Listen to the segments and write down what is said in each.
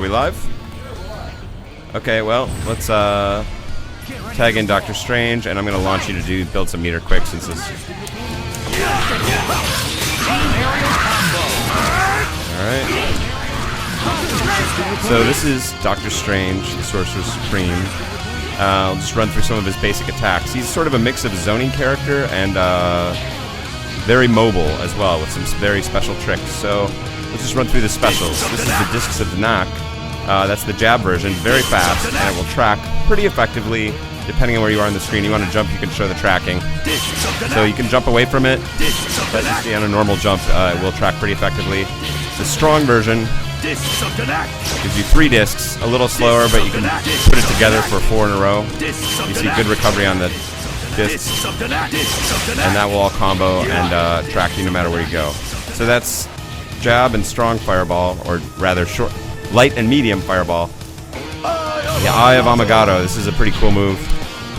we live? Okay, well, let's tag in Doctor Strange, and I'm going to launch you to build some meter quick since this... Alright. So this is Doctor Strange, the Sorcerer Supreme. I'll just run through some of his basic attacks. He's sort of a mix of a zoning character and very mobile as well, with some very special tricks. So let's just run through the specials. This is the Discs of Danak. That's the jab version, very fast, and it will track pretty effectively depending on where you are on the screen. You want to jump, you can show the tracking. So you can jump away from it, but you see on a normal jump, it will track pretty effectively. The strong version gives you 3 discs, a little slower, but you can put it together for 4 in a row. You see good recovery on the discs, and that will all combo and track you no matter where you go. So that's jab and strong fireball, or rather short, light and medium fireball. The Eye of Amagato, this is a pretty cool move.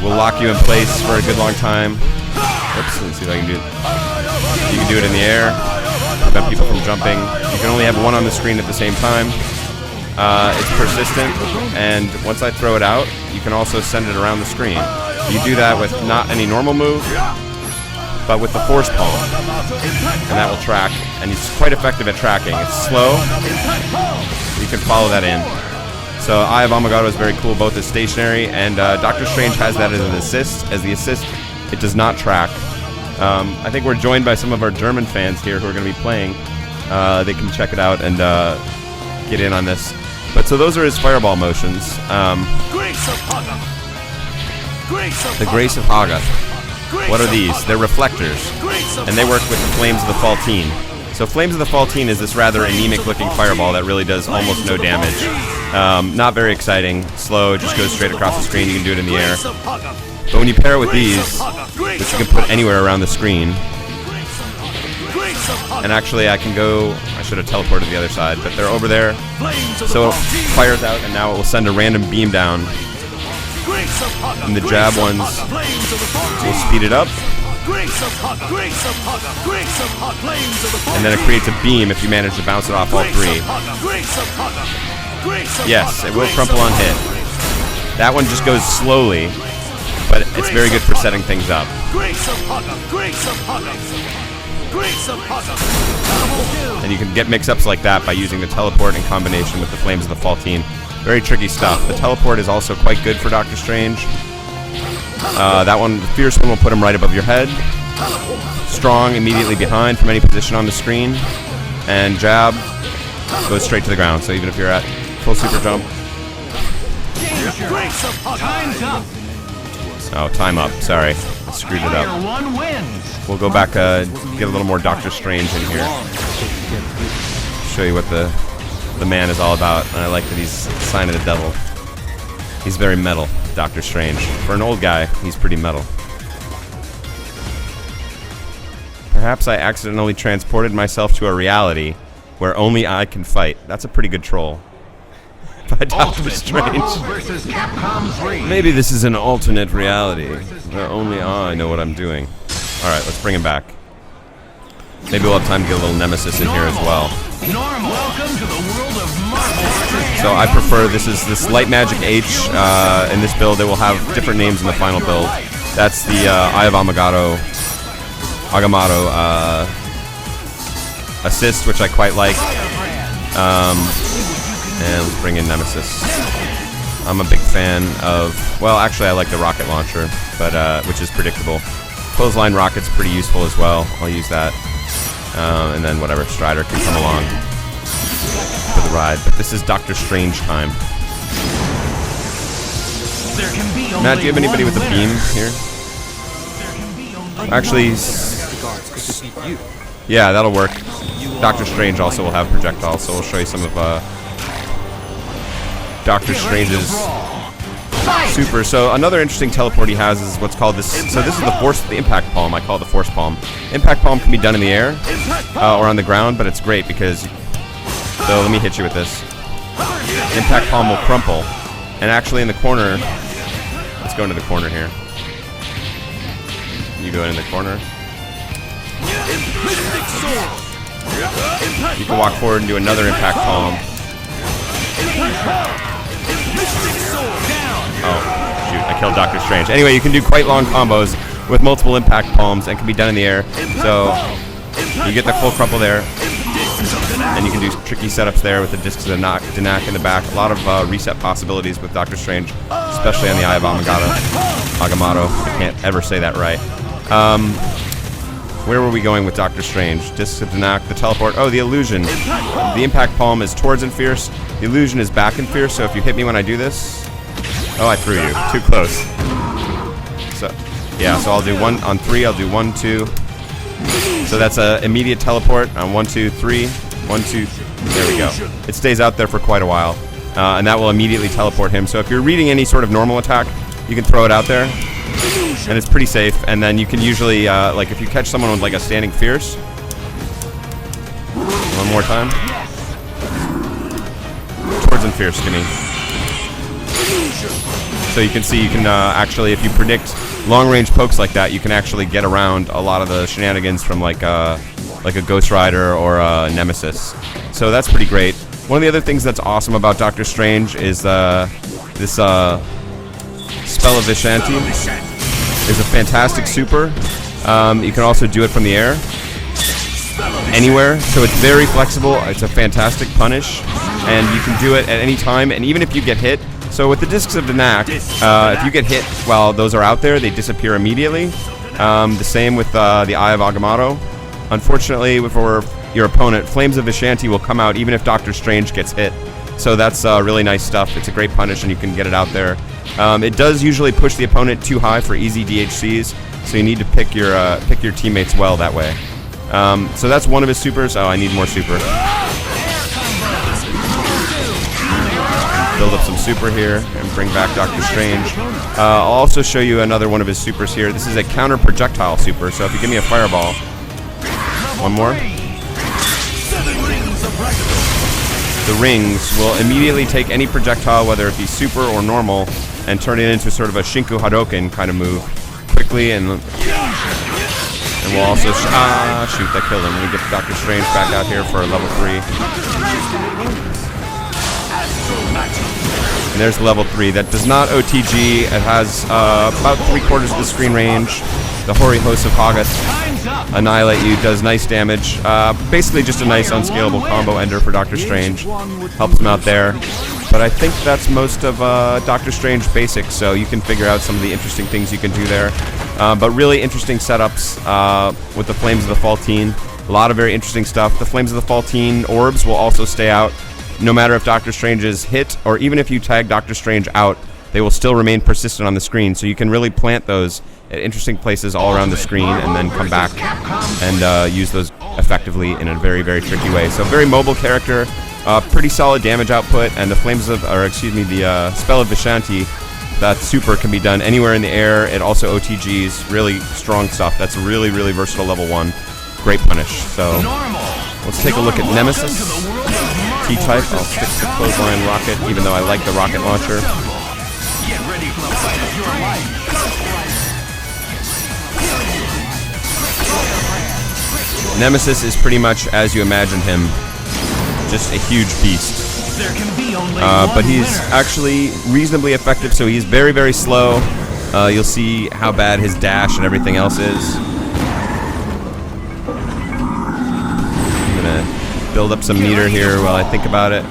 Will lock you in place for a good long time. Oops, let's see if I can do it. You can do it in the air, prevent people from jumping. You can only have 1 on the screen at the same time. It's persistent, and once I throw it out, you can also send it around the screen. You do that with not any normal move, but with the force palm, and that will track, and it's quite effective at tracking. It's slow, you can follow that in. So Eye of Amagato is very cool, both as stationary, and Doctor Strange has that as an assist. As the assist, it does not track. I think we're joined by some of our German fans here who are going to be playing. They can check it out and get in on this. But so those are his fireball motions. The Grace of Haga. What are these? They're reflectors, and they work with the Flames of the Faltine. So Flames of the Faltine is this rather anemic-looking fireball that really does almost no damage. Not very exciting, slow, just goes straight across the screen. You can do it in the air. But when you pair it with these, which you can put anywhere around the screen, and actually I can go, I should have teleported to the other side, but they're over there. So it fires out, and now it will send a random beam down. And the jab ones will speed it up. And then it creates a beam if you manage to bounce it off all 3. Yes, it will crumple on hit. That one just goes slowly, but it's very good for setting things up. And you can get mix-ups like that by using the teleport in combination with the Flames of the Faltine. Very tricky stuff. The teleport is also quite good for Doctor Strange. That one, the fierce one, will put him right above your head. Strong immediately behind from any position on the screen. And jab goes straight to the ground. So even if you're at full super jump. Oh, time up. Sorry. I screwed it up. We'll go back, get a little more Doctor Strange in here. Show you what the man is all about. And I like that he's a sign of the devil. He's very metal, Doctor Strange. For an old guy, he's pretty metal. Perhaps I accidentally transported myself to a reality where only I can fight. That's a pretty good troll. By Doctor Strange. Maybe this is an alternate reality where only I know what I'm doing. Alright, let's bring him back. Maybe we'll have time to get a little Nemesis in here as well. Welcome to the world of Marvel. So I prefer, this is this Light Magic H. In this build, it will have different names in the final build. That's the Eye of Amagato assist, which I quite like. And let's bring in Nemesis. I'm a big fan of, well, actually I like the rocket launcher, but which is predictable. Clothesline rocket's pretty useful as well. I'll use that. And then whatever, Strider can come along for the ride. But this is Doctor Strange time. Matt, do you have anybody with a beam here? Actually, yeah, that'll work. Doctor Strange also will have projectiles, so we'll show you some of Doctor Strange's super. So another interesting teleport he has is what's called this. So this is the Impact Palm. I call it the Force Palm. Impact Palm can be done in the air or on the ground, but it's great because. So let me hit you with this. Impact Palm will crumple, and actually in the corner. Let's go into the corner here. You go in the corner. You can walk forward and do another Impact Palm. Oh, shoot, I killed Doctor Strange. Anyway, you can do quite long combos with multiple impact palms and can be done in the air. So you get the full crumple there. And you can do tricky setups there with the discs of Danak in the back. A lot of reset possibilities with Doctor Strange, especially on the Eye of Agamotto. I can't ever say that right. Where were we going with Doctor Strange? Discs of Danak, the teleport. Oh, the illusion. The impact palm is towards and fierce. The illusion is back and fierce, so if you hit me when I do this... Oh, I threw you. Too close. So, yeah, so I'll do 1 on 3. I'll do 1, 2. So that's an immediate teleport on 1, 2, 3. 1, 2. There we go. It stays out there for quite a while. And that will immediately teleport him. So if you're reading any sort of normal attack, you can throw it out there. And it's pretty safe. And then you can usually, like if you catch someone with like a standing fierce. One more time. Towards and fierce, give me. So you can see, you can actually, if you predict long-range pokes like that, you can actually get around a lot of the shenanigans from like a Ghost Rider or a Nemesis. So that's pretty great. One of the other things that's awesome about Doctor Strange is this Spell of Vishanti is a fantastic super. You can also do it from the air, anywhere. So it's very flexible. It's a fantastic punish, and you can do it at any time. And even if you get hit, so with the discs of Danak, if you get hit while those are out there, they disappear immediately. The same with the Eye of Agamotto. Unfortunately, for your opponent, Flames of Vishanti will come out even if Doctor Strange gets hit. So that's really nice stuff. It's a great punish, and you can get it out there. It does usually push the opponent too high for easy DHCs, so you need to pick your teammates well that way. So that's one of his supers. Oh, I need more super. Build up some super here and bring back Doctor Strange. I'll also show you another one of his supers here. This is a counter projectile super, so if you give me a fireball. One more. The rings will immediately take any projectile, whether it be super or normal, and turn it into sort of a Shinku Hadoken kind of move quickly, and we'll also shoot, that killed him. We get Doctor Strange back out here for level 3. And there's level 3. That does not OTG. It has about 3/4 of the screen range. The Hoary Host of Hoggoth annihilate you, does nice damage. Basically just a nice unscalable combo ender for Doctor Strange. Helps him out there. But I think that's most of Doctor Strange basics, so you can figure out some of the interesting things you can do there. But really interesting setups with the Flames of the Faltine. A lot of very interesting stuff. The Flames of the Faltine orbs will also stay out no matter if Doctor Strange is hit, or even if you tag Doctor Strange out, they will still remain persistent on the screen. So you can really plant those at interesting places all around the screen and then come back and use those effectively in a very, very tricky way. So very mobile character, pretty solid damage output, and the the Spell of Vishanti, that super can be done anywhere in the air. It also OTGs, really strong stuff. That's really, really versatile level 1. Great punish. So let's take a look at Nemesis. T-type, I'll stick to Clothesline Rocket, even though I like the rocket launcher. Get ready for the fight of your life. Nemesis is pretty much as you imagine him, just a huge beast. There can be only but he's actually reasonably effective, so he's very, very slow. You'll see how bad his dash and everything else is. I'm gonna build up some meter here while I think about it.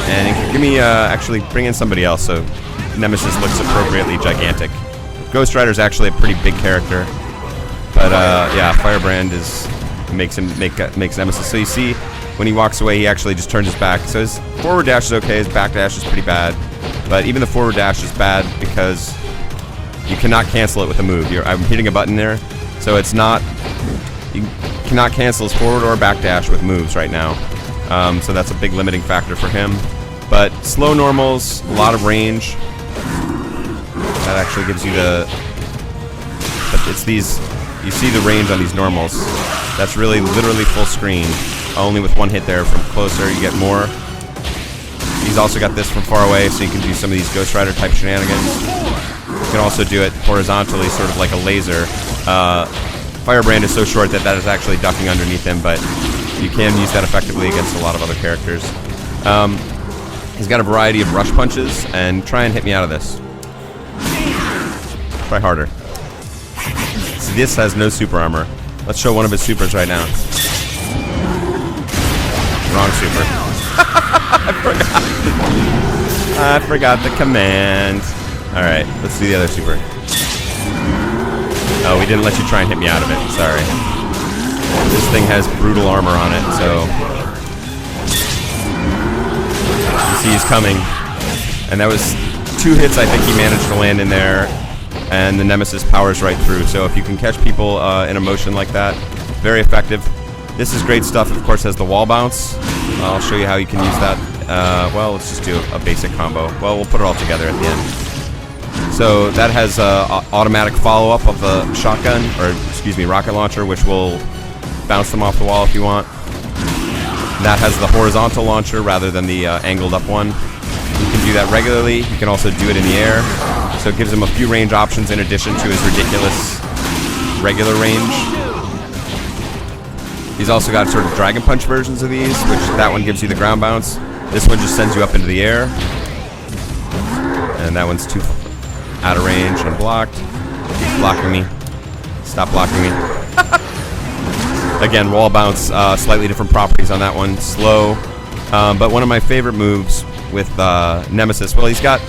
And give me, actually bring in somebody else so Nemesis looks appropriately gigantic. Ghost Rider's actually a pretty big character, but yeah, Firebrand makes Nemesis. So you see, when he walks away, he actually just turns his back. So his forward dash is okay, his back dash is pretty bad, but even the forward dash is bad because you cannot cancel it with a move. I'm hitting a button there, so it's not. You cannot cancel his forward or back dash with moves right now. So that's a big limiting factor for him. But slow normals, a lot of range. That actually gives you it's these, you see the range on these normals. That's really literally full screen. Only with one hit there from closer, you get more. He's also got this from far away, so you can do some of these Ghost Rider type shenanigans. You can also do it horizontally, sort of like a laser. Firebrand is so short that that is actually ducking underneath him, but you can use that effectively against a lot of other characters. He's got a variety of rush punches, and try and hit me out of this. Try harder. See, this has no super armor. Let's show one of his supers right now. Wrong super. I forgot the command. Alright, let's do the other super. Oh, we didn't let you try and hit me out of it. Sorry. This thing has brutal armor on it, so... You see he's coming. And that was 2 hits I think he managed to land in there. And the Nemesis powers right through. So if you can catch people in a motion like that, very effective. This is great stuff. It, of course, has the wall bounce. I'll show you how you can use that. Well, let's just do a basic combo. Well, we'll put it all together at the end. So that has automatic follow-up of the shotgun, or excuse me, rocket launcher, which will bounce them off the wall if you want. That has the horizontal launcher rather than the angled up one. You can do that regularly. You can also do it in the air. So it gives him a few range options in addition to his ridiculous regular range. He's also got sort of Dragon Punch versions of these, which that one gives you the ground bounce. This one just sends you up into the air. And that one's too out of range and blocked. Keep blocking me. Stop blocking me. Again, wall bounce, slightly different properties on that one. Slow. But one of my favorite moves with Nemesis, well, he's got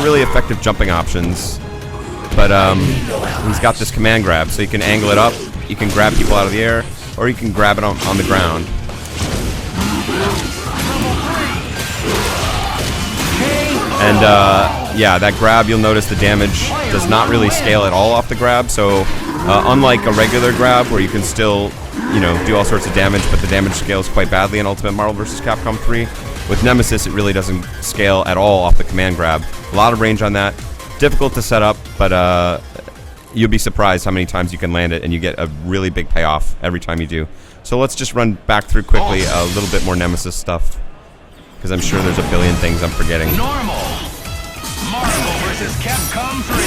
really effective jumping options. But he's got this command grab, so you can angle it up, you can grab people out of the air, or you can grab it on the ground. And yeah, that grab, you'll notice the damage does not really scale at all off the grab. So unlike a regular grab where you can still, you know, do all sorts of damage, but the damage scales quite badly in Ultimate Marvel vs. Capcom 3. With Nemesis, it really doesn't scale at all off the command grab. A lot of range on that. Difficult to set up, but you'll be surprised how many times you can land it, and you get a really big payoff every time you do. So let's just run back through quickly a little bit more Nemesis stuff, because I'm sure there's a billion things I'm forgetting. Normal. Marvel vs. Capcom 3.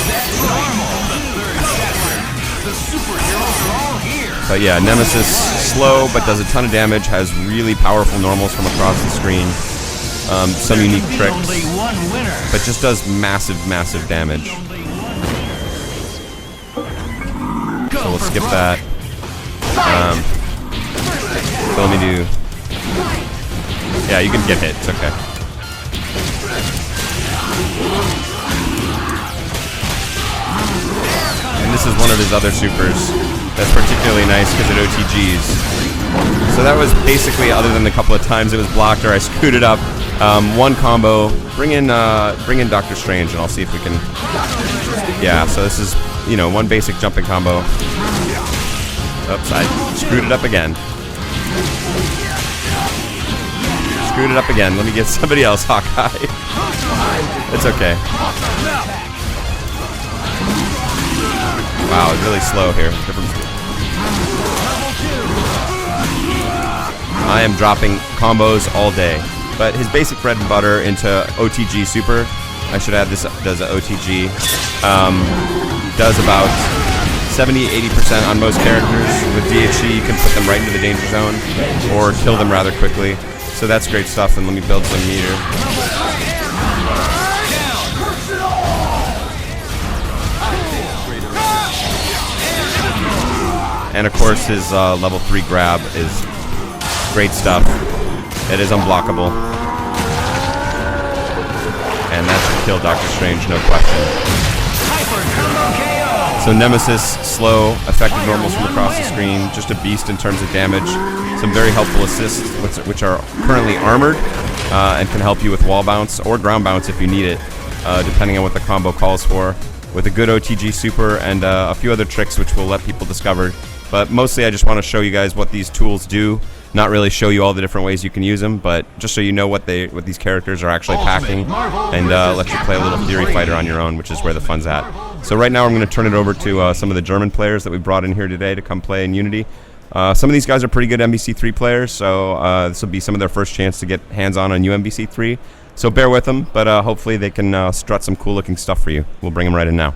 That's normal. The third chapter. The superheroes are all here. But yeah, Nemesis, slow, but does a ton of damage, has really powerful normals from across the screen. Some unique tricks, but just does massive, massive damage. So we'll skip that. So let me do... Yeah, you can get hit, it's okay. And this is one of his other supers that's particularly nice because it OTGs. So that was basically, other than the couple of times it was blocked or I screwed it up, one combo. Bring in Doctor Strange and I'll see if we can... Yeah, so this is, you know, one basic jumping combo. Oops, I screwed it up again. Screwed it up again. Let me get somebody else, Hawkeye. It's okay. Wow, it's really slow here. I am dropping combos all day. But his basic bread and butter into OTG Super, I should add this, does an OTG, does about 70-80% on most characters. With DHC, you can put them right into the danger zone or kill them rather quickly. So that's great stuff, and let me build some meter. And of course his level 3 grab is great stuff. It is unblockable. And that should kill Doctor Strange, no question. So Nemesis, slow, effective normals from across the screen, just a beast in terms of damage. Some very helpful assists, which are currently armored, and can help you with wall bounce or ground bounce if you need it, depending on what the combo calls for. With a good OTG super and a few other tricks which we'll let people discover. But mostly I just want to show you guys what these tools do. Not really show you all the different ways you can use them, but just so you know what these characters are actually packing, and let you play a little theory fighter on your own, which is where the fun's at. So right now I'm going to turn it over to some of the German players that we brought in here today to come play in Unity. Some of these guys are pretty good MVC3 players, so this will be some of their first chance to get hands-on UMVC3. So bear with them, but hopefully they can strut some cool-looking stuff for you. We'll bring them right in now.